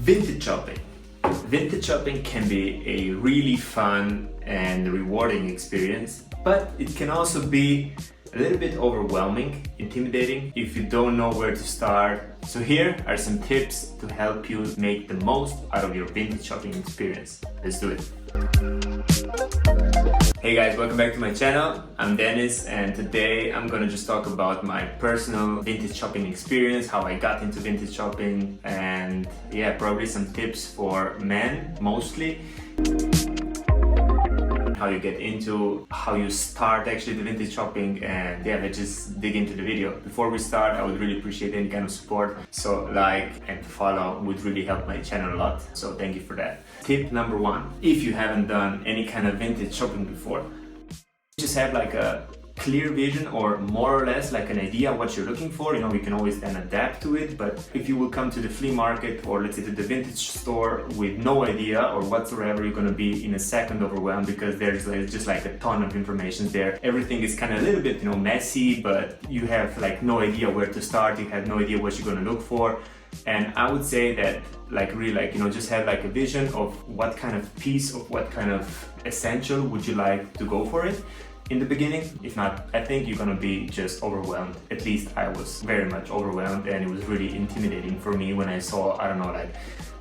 Vintage shopping. Vintage shopping can be a really fun and rewarding experience, but it can also be a little bit overwhelming, intimidating if you don't know where to start. So here are some tips to help you make the most out of your vintage shopping experience. Let's do it. Hey guys, welcome back to my channel. I'm Dennis, and today I'm gonna just talk about my personal vintage shopping experience, how I got into vintage shopping, and yeah, probably some tips for men mostly. How you get into, how you start actually the vintage shopping, and yeah, let's just dig into the video. Before we start, I would really appreciate any kind of support. So like and follow would really help my channel a lot. So thank you for that. Tip number one, if you haven't done any kind of vintage shopping before, just have like a clear vision or more or less like an idea what you're looking for. You know, we can always then adapt to it, but if you will come to the flea market or let's say to the vintage store with no idea or whatsoever, you're gonna be in a second overwhelmed because there's just like a ton of information there. Everything is kind of a little bit, you know, messy, but you have like no idea where to start. You have no idea what you're gonna look for. And I would say that like really like, you know, just have like a vision of what kind of piece of what kind of essential would you like to go for it in the beginning. If not, I think you're gonna be just overwhelmed. At least I was very much overwhelmed, and it was really intimidating for me when I saw, I don't know, like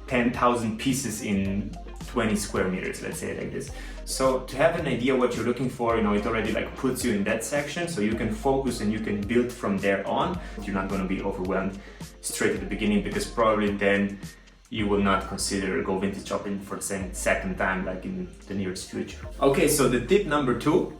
10,000 pieces in 20 square meters, let's say it like this. So to have an idea what you're looking for, you know, it already like puts you in that section, so you can focus and you can build from there on. You're not gonna be overwhelmed straight at the beginning, because probably then you will not consider go vintage shopping for the second time like in the nearest future. Okay, so the tip number two,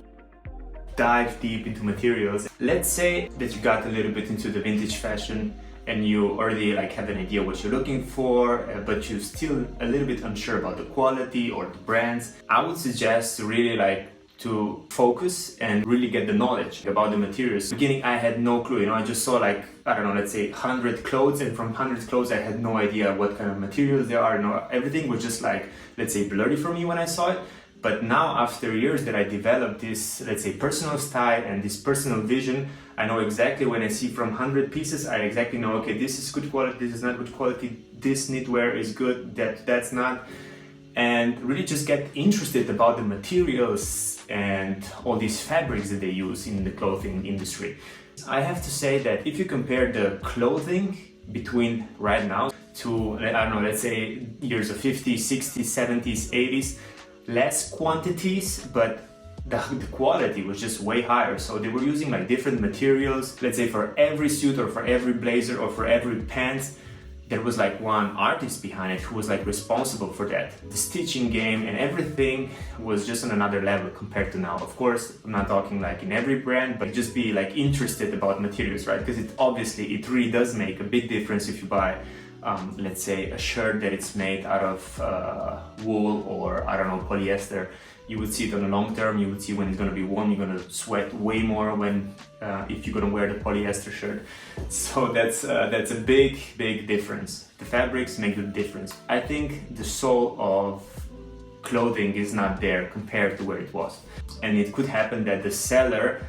dive deep into materials. Let's say that you got a little bit into the vintage fashion and you already like have an idea what you're looking for, but you're still a little bit unsure about the quality or the brands. I would suggest to really like to focus and really get the knowledge about the materials. In the beginning, I had no clue, you know, I just saw like, I don't know, let's say 100 clothes, and from 100 clothes, I had no idea what kind of materials there are, you know, everything was just like, let's say blurry for me when I saw it. But now, after years that I developed this, let's say, personal style and this personal vision, I know exactly when I see from 100 pieces, I exactly know, okay, this is good quality, this is not good quality, this knitwear is good, that's not. And really just get interested about the materials and all these fabrics that they use in the clothing industry. I have to say that if you compare the clothing between right now to, I don't know, let's say years of 50s, 60s, 70s, 80s, less quantities, but the quality was just way higher. So they were using like different materials. Let's say for every suit or for every blazer or for every pants, there was like one artist behind it who was like responsible for that. The stitching game and everything was just on another level compared to now. Of course, I'm not talking like in every brand, but just be like interested about materials, right? Because it really does make a big difference if you buy let's say a shirt that it's made out of wool or I don't know, polyester. You would see it on the long term. You would see when it's going to be warm, you're going to sweat way more when if you're going to wear the polyester shirt. So that's a big difference. The fabrics make the difference. I think the soul of clothing is not there compared to where it was, and it could happen that the seller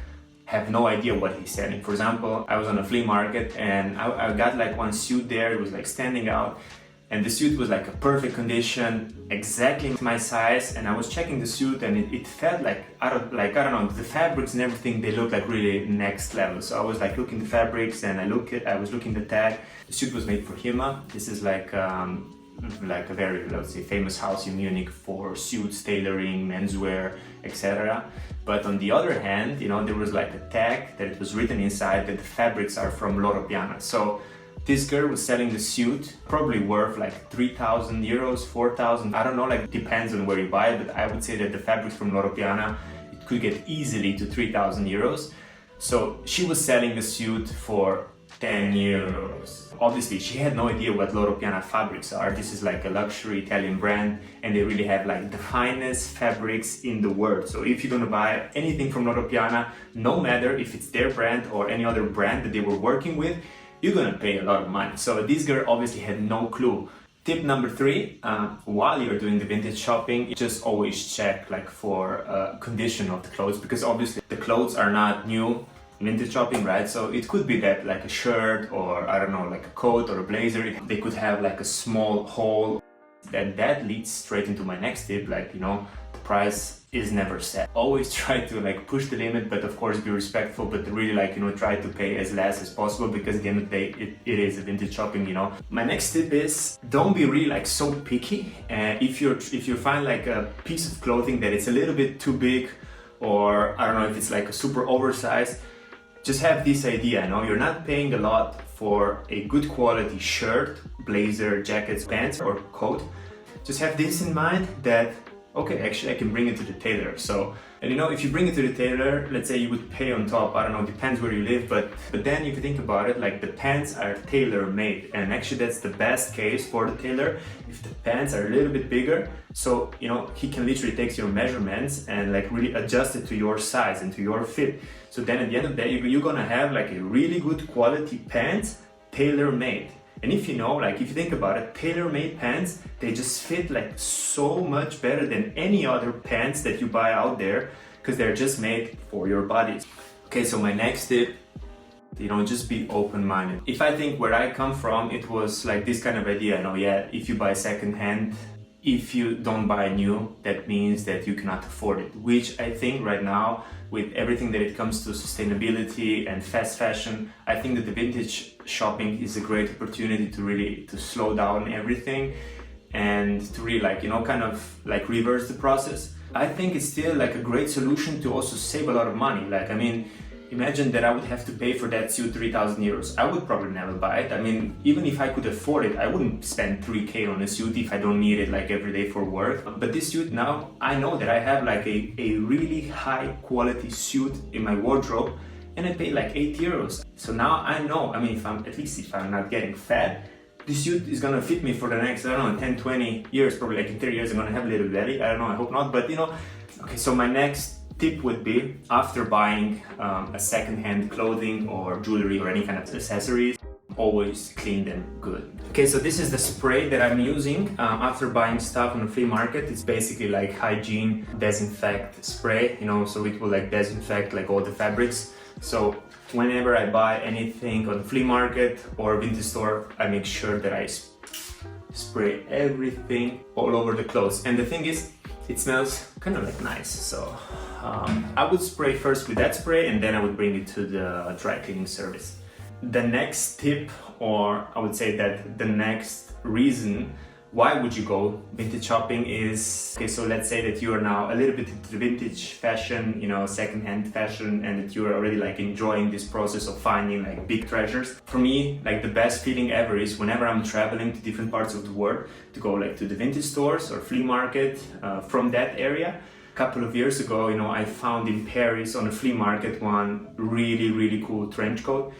have no idea what he's selling. For example, I was on a flea market and I got like one suit there, it was like standing out, and the suit was like a perfect condition, exactly my size, and I was checking the suit and it felt like, I don't know, the fabrics and everything, they look like really next level. So I was like looking the fabrics and I was looking the tag. The suit was made for Hima. This is like a very, let's say, famous house in Munich for suits, tailoring, menswear, etc. But on the other hand, you know, there was like a tag that it was written inside that the fabrics are from Loro Piana. So this girl was selling the suit, probably worth like 3,000 euros, 4,000, I don't know, like depends on where you buy it, but I would say that the fabrics from Loro Piana, it could get easily to 3,000 euros. So she was selling the suit for 10 euros. Obviously, she had no idea what Loro Piana fabrics are. This is like a luxury Italian brand, and they really have like the finest fabrics in the world. So if you're gonna buy anything from Loro Piana, no matter if it's their brand or any other brand that they were working with, you're gonna pay a lot of money. So this girl obviously had no clue. Tip number three, while you're doing the vintage shopping, just always check like for condition of the clothes, because obviously the clothes are not new vintage shopping, right? So it could be that like a shirt or I don't know, like a coat or a blazer, they could have like a small hole. That leads straight into my next tip, like, you know, the price is never set. Always try to like push the limit, but of course be respectful, but really like, you know, try to pay as less as possible, because at the end of the day, it is a vintage shopping, you know. My next tip is don't be really like so picky. If you find like a piece of clothing that it's a little bit too big, or I don't know if it's like a super oversized, just have this idea, you know, you're not paying a lot for a good quality shirt, blazer, jackets, pants or coat. Just have this in mind that, okay, actually I can bring it to the tailor. So, and you know, if you bring it to the tailor, let's say you would pay on top, I don't know, depends where you live, but then if you think about it, like the pants are tailor made, and actually that's the best case for the tailor, if the pants are a little bit bigger, so, you know, he can literally take your measurements and like really adjust it to your size and to your fit. So then at the end of the day, you're gonna have like a really good quality pants, tailor made. And if you know, like if you think about it, tailor-made pants, they just fit like so much better than any other pants that you buy out there, because they're just made for your bodies. Okay, so my next tip, you know, just be open-minded. If I think where I come from, it was like this kind of idea, you know, yeah, if you buy second-hand, if you don't buy new, that means that you cannot afford it, which I think right now, with everything that it comes to sustainability and fast fashion, I think that the vintage shopping is a great opportunity to really to slow down everything and to really like, you know, kind of like reverse the process. I think it's still like a great solution to also save a lot of money. Like, I mean, imagine that I would have to pay for that suit 3,000 euros. I would probably never buy it. I mean, even if I could afford it, I wouldn't spend 3K on a suit if I don't need it like every day for work. But this suit now, I know that I have like a really high quality suit in my wardrobe, and I paid like 8 euros. So now I know, I mean, if I'm not getting fat, this suit is gonna fit me for the next, I don't know, 10, 20 years, probably like in 30 years I'm gonna have a little belly. I don't know, I hope not, but you know. Okay, so my next tip would be, after buying a second-hand clothing or jewelry or any kind of accessories, always clean them good. Okay, so this is the spray that I'm using after buying stuff on the flea market. It's basically like hygiene disinfect spray, you know, so it will like disinfect like all the fabrics. So whenever I buy anything on the flea market or vintage store, I make sure that I spray everything all over the clothes. And the thing is, it smells kind of like nice, so I would spray first with that spray, and then I would bring it to the dry cleaning service. The next tip, or I would say that the next reason why would you go vintage shopping is, okay, so let's say that you are now a little bit into the vintage fashion, you know, second-hand fashion, and that you are already like enjoying this process of finding like big treasures. For me, like the best feeling ever is whenever I'm traveling to different parts of the world, to go like to the vintage stores or flea market from that area. A couple of years ago, you know, I found in Paris on a flea market one really cool trench coat.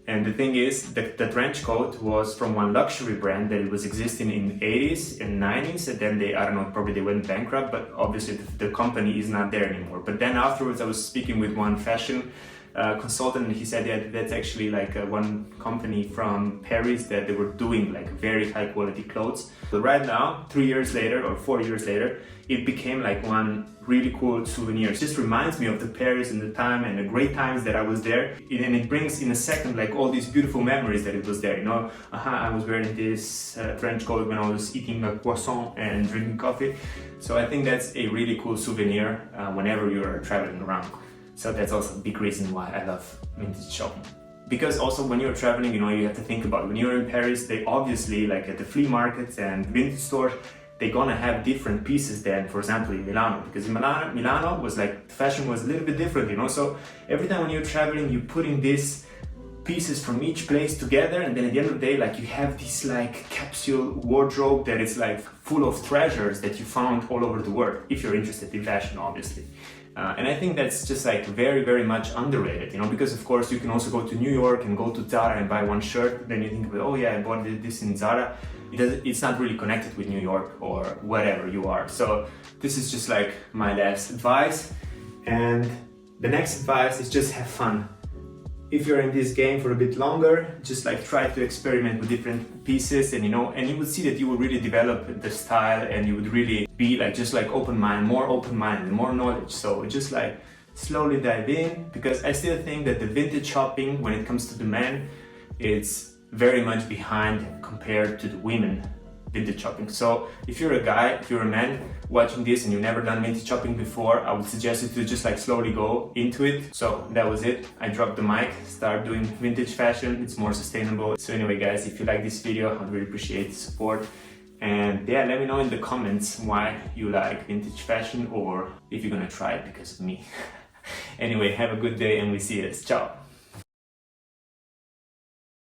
And the thing is that the trench coat was from one luxury brand that it was existing in the 80s and 90s, and then they, I don't know, probably they went bankrupt, but obviously the company is not there anymore. But then afterwards I was speaking with one fashion consultant, and he said, yeah, that's actually like one company from Paris that they were doing like very high quality clothes. But right now, 3 years later or 4 years later, it became like one really cool souvenir. It just reminds me of the Paris and the time and the great times that I was there. And it brings in a second like all these beautiful memories that it was there. You know, I was wearing this trench coat when I was eating a croissant and drinking coffee. So I think that's a really cool souvenir whenever you're traveling around. So that's also a big reason why I love vintage shopping. Because also when you're traveling, you know, you have to think about it. When you're in Paris, they obviously, like at the flea markets and vintage stores, they're gonna have different pieces than, for example, in Milano. Because in Milano was like, fashion was a little bit different, you know? So every time when you're traveling, you're putting these pieces from each place together, and then at the end of the day, like you have this like capsule wardrobe that is like full of treasures that you found all over the world, if you're interested in fashion, obviously. And I think that's just like very much underrated, you know, because of course you can also go to New York and go to Zara and buy one shirt, then you think about, oh yeah, I bought this in Zara. It's not really connected with New York or wherever you are. So this is just like my last advice. And the next advice is just have fun. If you're in this game for a bit longer, just like try to experiment with different pieces, and you know, and you would see that you will really develop the style, and you would really be like just like open-minded, more knowledge. So just like slowly dive in, because I still think that the vintage shopping, when it comes to the men, it's very much behind compared to the women vintage shopping. So if you're a guy, if you're a man watching this and you've never done vintage shopping before, I would suggest you to just like slowly go into it. So that was it. I dropped the mic, start doing vintage fashion. It's more sustainable. So anyway guys, if you like this video, I'd really appreciate the support. And yeah, let me know in the comments why you like vintage fashion, or if you're gonna try it because of me. Anyway, have a good day and we'll see you. Ciao!